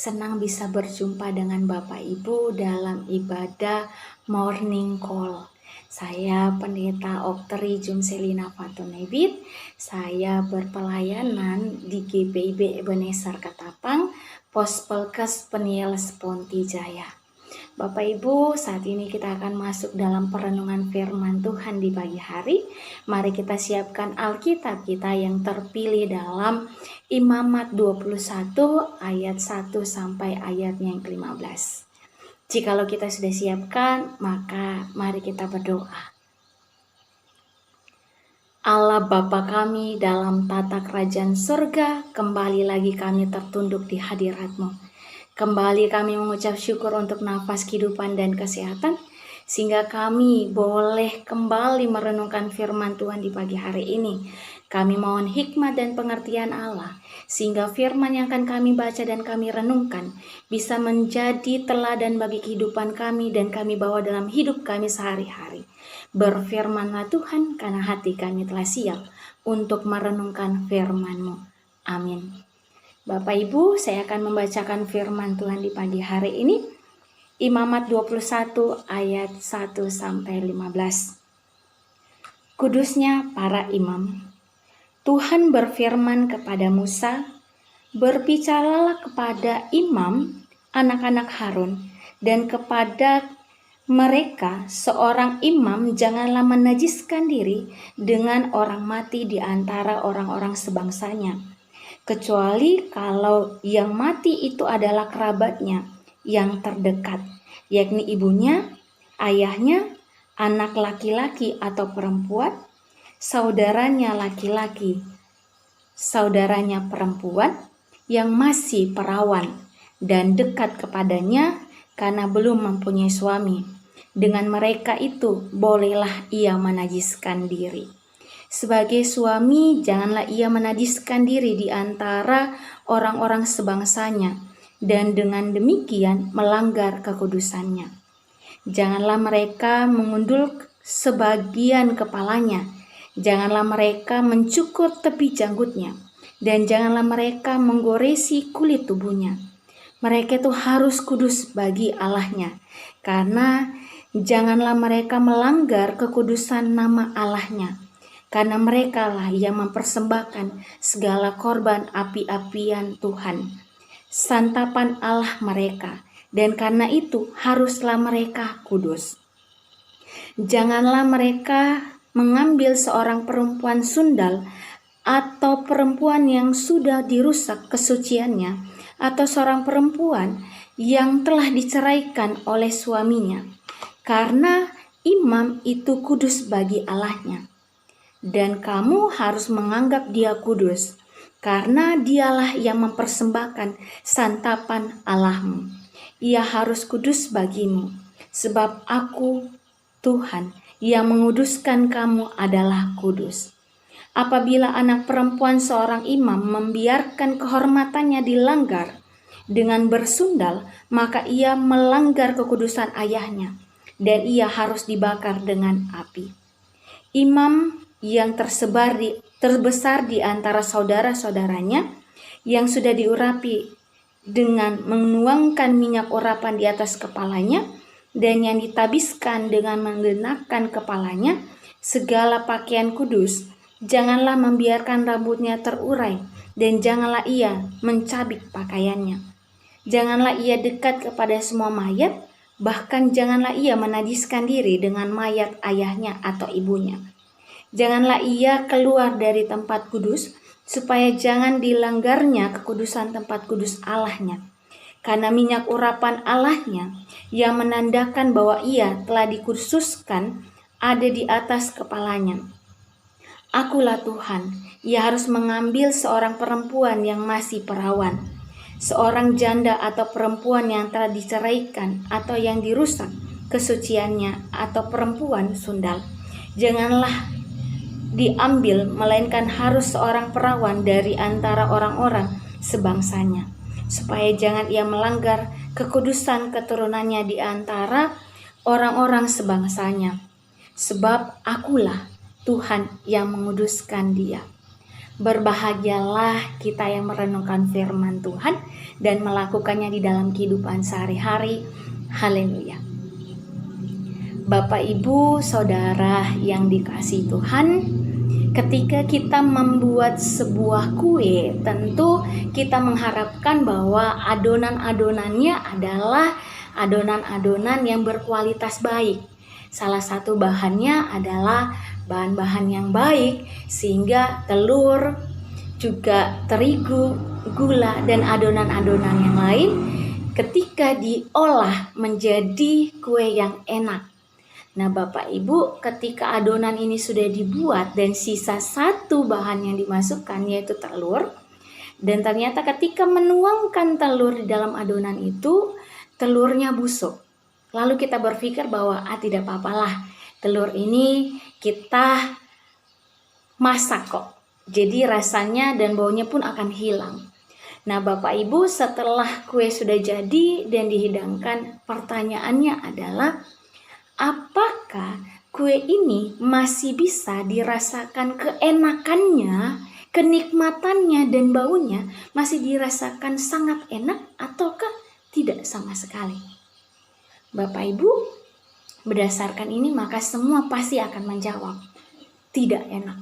Senang bisa berjumpa dengan Bapak Ibu dalam ibadah Morning Call. Saya Pendeta Okteri Jumselina Fatunebit. Saya berpelayanan di GPIB Ebenezer Ketapang, Pospelkes Peniel Ponti Jaya. Bapak Ibu, saat ini kita akan masuk dalam perenungan firman Tuhan di pagi hari. Mari kita siapkan Alkitab kita yang terpilih dalam Imamat 21 ayat 1 sampai ayatnya yang ke-15. Jikalau kita sudah siapkan, maka mari kita berdoa. Allah Bapa kami dalam tata kerajaan surga, kembali lagi kami tertunduk di hadirat-Mu. Kembali kami mengucap syukur untuk nafas kehidupan dan kesehatan, sehingga kami boleh kembali merenungkan firman Tuhan di pagi hari ini. Kami mohon hikmat dan pengertian Allah, sehingga firman yang akan kami baca dan kami renungkan bisa menjadi teladan bagi kehidupan kami dan kami bawa dalam hidup kami sehari-hari. Berfirmanlah Tuhan, karena hati kami telah siap untuk merenungkan firman-Mu. Amin. Bapak Ibu, saya akan membacakan firman Tuhan di pagi hari ini. Imamat 21 ayat 1 sampai 15. Kudusnya para imam. Tuhan berfirman kepada Musa, "Berbicaralah kepada imam anak-anak Harun dan kepada mereka seorang imam janganlah menajiskan diri dengan orang mati di antara orang-orang sebangsanya, kecuali kalau yang mati itu adalah kerabatnya yang terdekat, yakni ibunya, ayahnya, anak laki-laki atau perempuan, saudaranya laki-laki, saudaranya perempuan yang masih perawan dan dekat kepadanya karena belum mempunyai suami. Dengan mereka itu bolehlah ia menajiskan diri. Sebagai suami, janganlah ia menajiskan diri di antara orang-orang sebangsanya, dan dengan demikian melanggar kekudusannya. Janganlah mereka mengundul sebagian kepalanya, janganlah mereka mencukur tepi janggutnya, dan janganlah mereka menggoresi kulit tubuhnya. Mereka itu harus kudus bagi Allahnya, karena janganlah mereka melanggar kekudusan nama Allahnya, karena merekalah yang mempersembahkan segala korban api-apian Tuhan, santapan Allah mereka, dan karena itu haruslah mereka kudus. Janganlah mereka mengambil seorang perempuan sundal atau perempuan yang sudah dirusak kesuciannya, atau seorang perempuan yang telah diceraikan oleh suaminya, karena imam itu kudus bagi Allahnya. Dan kamu harus menganggap dia kudus, karena dialah yang mempersembahkan santapan Allahmu. Ia harus kudus bagimu, sebab aku, Tuhan, yang menguduskan kamu adalah kudus. Apabila anak perempuan seorang imam membiarkan kehormatannya dilanggar dengan bersundal, maka ia melanggar kekudusan ayahnya, dan ia harus dibakar dengan api. Imam yang terbesar di antara saudara-saudaranya yang sudah diurapi dengan menuangkan minyak urapan di atas kepalanya, dan yang ditabiskan dengan menggenapkan kepalanya segala pakaian kudus, janganlah membiarkan rambutnya terurai, dan janganlah ia mencabik pakaiannya. Janganlah ia dekat kepada semua mayat, bahkan janganlah ia menajiskan diri dengan mayat ayahnya atau ibunya. Janganlah ia keluar dari tempat kudus, supaya jangan dilanggarnya kekudusan tempat kudus Allahnya. Karena minyak urapan Allahnya yang menandakan bahwa ia telah dikhususkan ada di atas kepalanya. Akulah Tuhan, ia harus mengambil seorang perempuan yang masih perawan, seorang janda atau perempuan yang telah diceraikan atau yang dirusak kesuciannya, atau perempuan sundal. Janganlah diambil, melainkan harus seorang perawan dari antara orang-orang sebangsanya, supaya jangan ia melanggar kekudusan keturunannya di antara orang-orang sebangsanya. Sebab akulah Tuhan yang menguduskan dia. Berbahagialah kita yang merenungkan firman Tuhan dan melakukannya di dalam kehidupan sehari-hari. Haleluya. Bapak, Ibu, Saudara yang dikasihi Tuhan, ketika kita membuat sebuah kue, tentu kita mengharapkan bahwa adonan-adonannya adalah adonan-adonan yang berkualitas baik. Salah satu bahannya adalah bahan-bahan yang baik, sehingga telur, juga terigu, gula, dan adonan-adonan yang lain ketika diolah menjadi kue yang enak. Nah, Bapak Ibu, ketika adonan ini sudah dibuat dan sisa satu bahan yang dimasukkan, yaitu telur, dan ternyata ketika menuangkan telur di dalam adonan itu, telurnya busuk. Lalu kita berpikir bahwa tidak apa-apalah, telur ini kita masak kok, jadi rasanya dan baunya pun akan hilang. Nah, Bapak Ibu, setelah kue sudah jadi dan dihidangkan, pertanyaannya adalah, apakah kue ini masih bisa dirasakan keenakannya, kenikmatannya, dan baunya masih dirasakan sangat enak ataukah tidak sama sekali? Bapak Ibu, berdasarkan ini maka semua pasti akan menjawab tidak enak.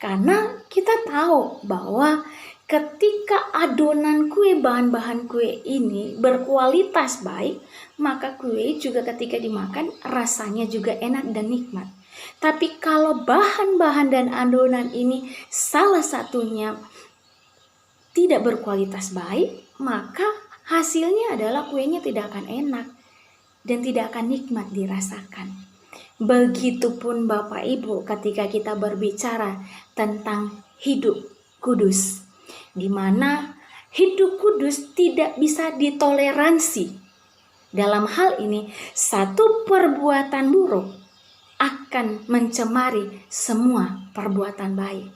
Karena kita tahu bahwa ketika adonan kue, bahan-bahan kue ini berkualitas baik, maka kue juga ketika dimakan rasanya juga enak dan nikmat. Tapi kalau bahan-bahan dan adonan ini salah satunya tidak berkualitas baik, maka hasilnya adalah kuenya tidak akan enak dan tidak akan nikmat dirasakan. Begitupun Bapak Ibu ketika kita berbicara tentang hidup kudus, di mana hidup kudus tidak bisa ditoleransi. Dalam hal ini, satu perbuatan buruk akan mencemari semua perbuatan baik.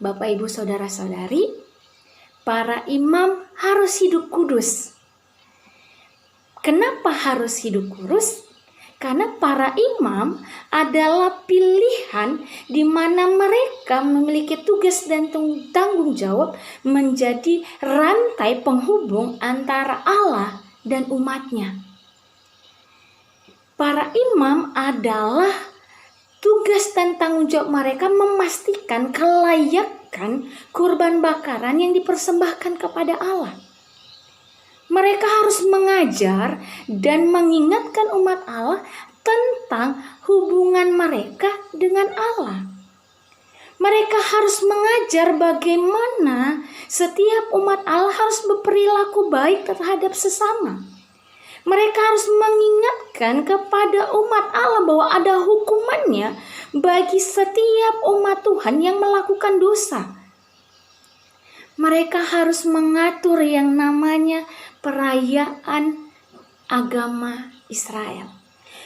Bapak, Ibu, Saudara-saudari, para imam harus hidup kudus. Kenapa harus hidup kudus? Karena para imam adalah pilihan di mana mereka memiliki tugas dan tanggung jawab menjadi rantai penghubung antara Allah dan umatnya. Para imam adalah tugas dan tanggung jawab mereka memastikan kelayakan kurban bakaran yang dipersembahkan kepada Allah. Mereka harus mengajar dan mengingatkan umat Allah tentang hubungan mereka dengan Allah. Mereka harus mengajar bagaimana setiap umat Allah harus berperilaku baik terhadap sesama. Mereka harus mengingatkan kepada umat Allah bahwa ada hukumannya bagi setiap umat Tuhan yang melakukan dosa. Mereka harus mengatur yang namanya perayaan agama Israel.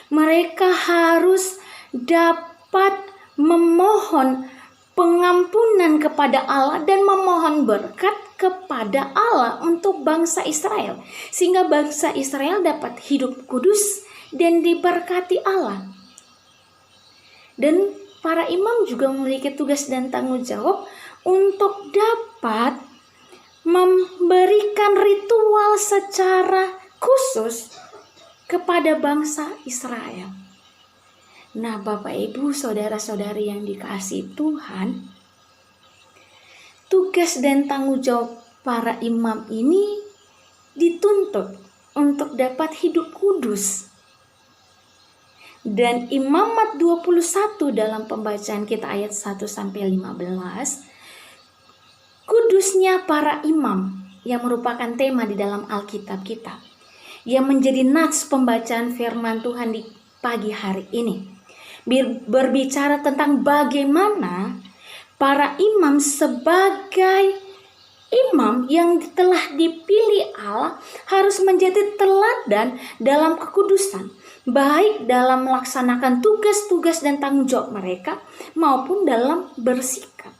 Mereka harus dapat memohon pengampunan kepada Allah dan memohon berkat kepada Allah untuk bangsa Israel, sehingga bangsa Israel dapat hidup kudus dan diberkati Allah. Dan para imam juga memiliki tugas dan tanggung jawab untuk dapat memberikan ritual secara khusus kepada bangsa Israel. Nah, Bapak, Ibu, Saudara-saudari yang dikasihi Tuhan, tugas dan tanggung jawab para imam ini dituntut untuk dapat hidup kudus. Dan Imamat 21 dalam pembacaan kita ayat 1-15, kudusnya para imam yang merupakan tema di dalam Alkitab kita, yang menjadi nats pembacaan firman Tuhan di pagi hari ini, berbicara tentang bagaimana para imam sebagai imam yang telah dipilih Allah harus menjadi teladan dalam kekudusan, baik dalam melaksanakan tugas-tugas dan tanggung jawab mereka maupun dalam bersikap.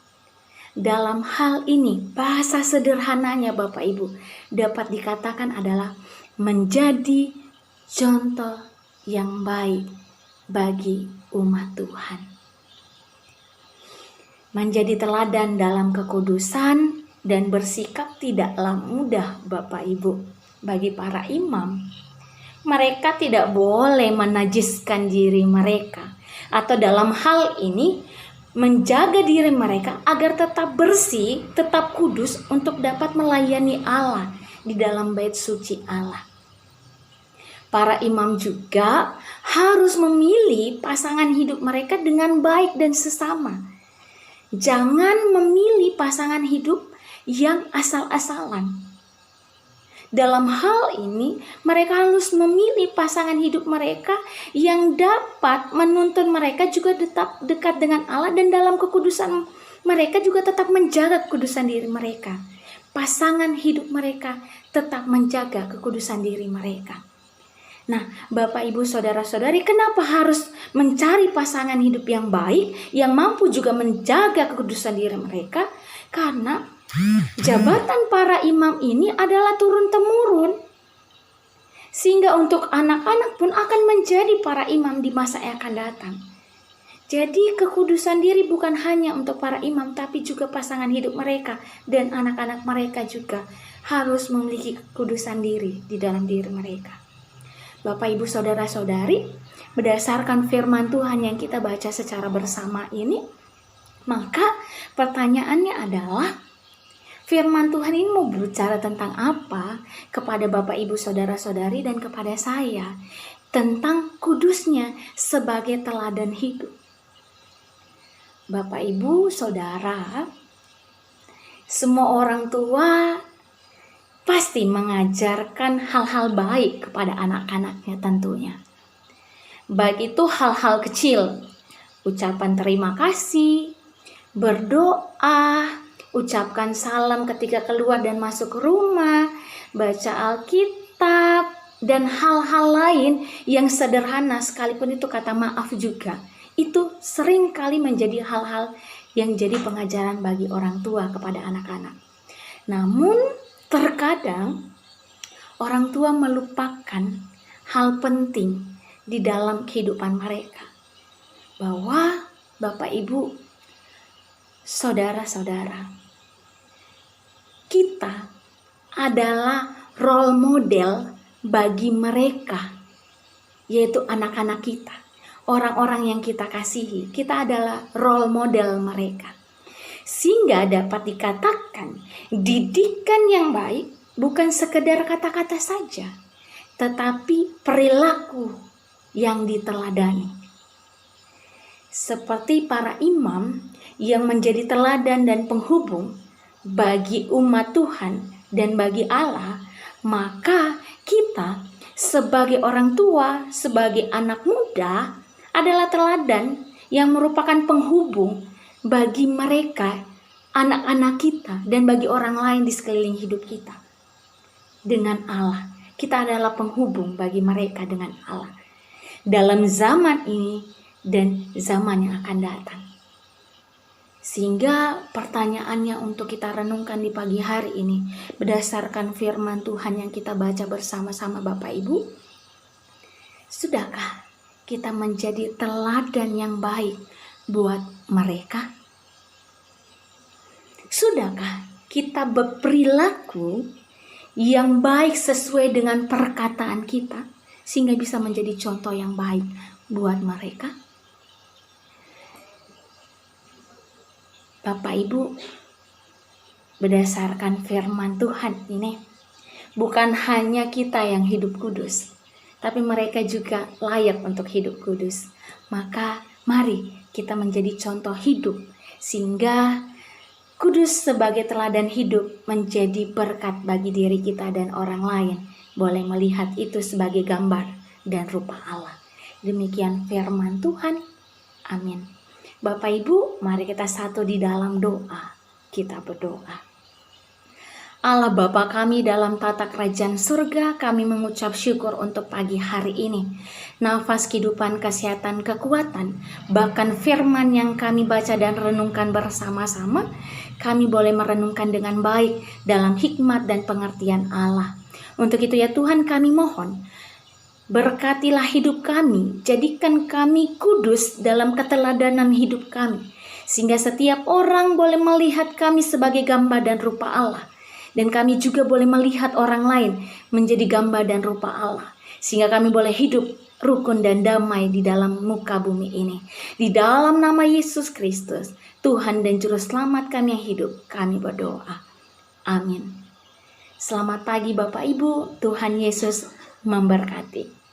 Dalam hal ini, bahasa sederhananya Bapak Ibu dapat dikatakan adalah menjadi contoh yang baik bagi umat Tuhan. Menjadi teladan dalam kekudusan dan bersikap tidaklah mudah, Bapak Ibu. Bagi para imam, mereka tidak boleh menajiskan diri mereka, atau dalam hal ini menjaga diri mereka agar tetap bersih, tetap kudus untuk dapat melayani Allah di dalam bait suci Allah. Para imam juga harus memilih pasangan hidup mereka dengan baik dan sesama. Jangan memilih pasangan hidup yang asal-asalan. Dalam hal ini, mereka harus memilih pasangan hidup mereka yang dapat menuntun mereka juga tetap dekat dengan Allah, dan dalam kekudusan mereka juga tetap menjaga kekudusan diri mereka. Pasangan hidup mereka tetap menjaga kekudusan diri mereka. Nah, Bapak, Ibu, Saudara-saudari, kenapa harus mencari pasangan hidup yang baik, yang mampu juga menjaga kekudusan diri mereka? Karena jabatan para imam ini adalah turun-temurun. Sehingga untuk anak-anak pun akan menjadi para imam di masa yang akan datang. Jadi kekudusan diri bukan hanya untuk para imam, tapi juga pasangan hidup mereka dan anak-anak mereka juga harus memiliki kekudusan diri di dalam diri mereka. Bapak, Ibu, Saudara-saudari, berdasarkan firman Tuhan yang kita baca secara bersama ini, maka pertanyaannya adalah, firman Tuhan ini mau bicara tentang apa kepada Bapak, Ibu, Saudara-saudari, dan kepada saya? Tentang kudusnya sebagai teladan hidup. Bapak, Ibu, Saudara, semua orang tua pasti mengajarkan hal-hal baik kepada anak-anaknya tentunya. Baik itu hal-hal kecil, ucapan terima kasih, berdoa, ucapkan salam ketika keluar dan masuk rumah, baca Alkitab, dan hal-hal lain yang sederhana sekalipun itu kata maaf juga. Itu sering kali menjadi hal-hal yang jadi pengajaran bagi orang tua kepada anak-anak. Namun terkadang orang tua melupakan hal penting di dalam kehidupan mereka. Bahwa Bapak, Ibu, Saudara-saudara, kita adalah role model bagi mereka, yaitu anak-anak kita, orang-orang yang kita kasihi. Kita adalah role model mereka. Sehingga dapat dikatakan didikan yang baik bukan sekedar kata-kata saja, tetapi perilaku yang diteladani. Seperti para imam yang menjadi teladan dan penghubung bagi umat Tuhan dan bagi Allah, maka kita sebagai orang tua, sebagai anak muda adalah teladan yang merupakan penghubung bagi mereka, anak-anak kita, dan bagi orang lain di sekeliling hidup kita dengan Allah. Kita adalah penghubung bagi mereka dengan Allah dalam zaman ini dan zaman yang akan datang. Sehingga pertanyaannya untuk kita renungkan di pagi hari ini, berdasarkan firman Tuhan yang kita baca bersama-sama Bapak Ibu, sudahkah kita menjadi teladan yang baik buat mereka? Sudahkah kita berperilaku yang baik sesuai dengan perkataan kita, sehingga bisa menjadi contoh yang baik buat mereka? Bapak Ibu, berdasarkan firman Tuhan ini, bukan hanya kita yang hidup kudus, tapi mereka juga layak untuk hidup kudus. Maka mari kita menjadi contoh hidup, sehingga kudus sebagai teladan hidup menjadi berkat bagi diri kita dan orang lain boleh melihat itu sebagai gambar dan rupa Allah. Demikian firman Tuhan. Amin. Bapak Ibu, mari kita satu di dalam doa. Kita berdoa. Allah Bapa kami dalam tata kerajaan surga, kami mengucap syukur untuk pagi hari ini. Nafas kehidupan, kesehatan, kekuatan, bahkan firman yang kami baca dan renungkan bersama-sama, kami boleh merenungkan dengan baik dalam hikmat dan pengertian Allah. Untuk itu ya Tuhan, kami mohon, berkatilah hidup kami, jadikan kami kudus dalam keteladanan hidup kami, sehingga setiap orang boleh melihat kami sebagai gambar dan rupa Allah. Dan kami juga boleh melihat orang lain menjadi gambar dan rupa Allah, sehingga kami boleh hidup rukun dan damai di dalam muka bumi ini. Di dalam nama Yesus Kristus, Tuhan dan Juru Selamat kami yang hidup, kami berdoa. Amin. Selamat pagi Bapak Ibu, Tuhan Yesus memberkati.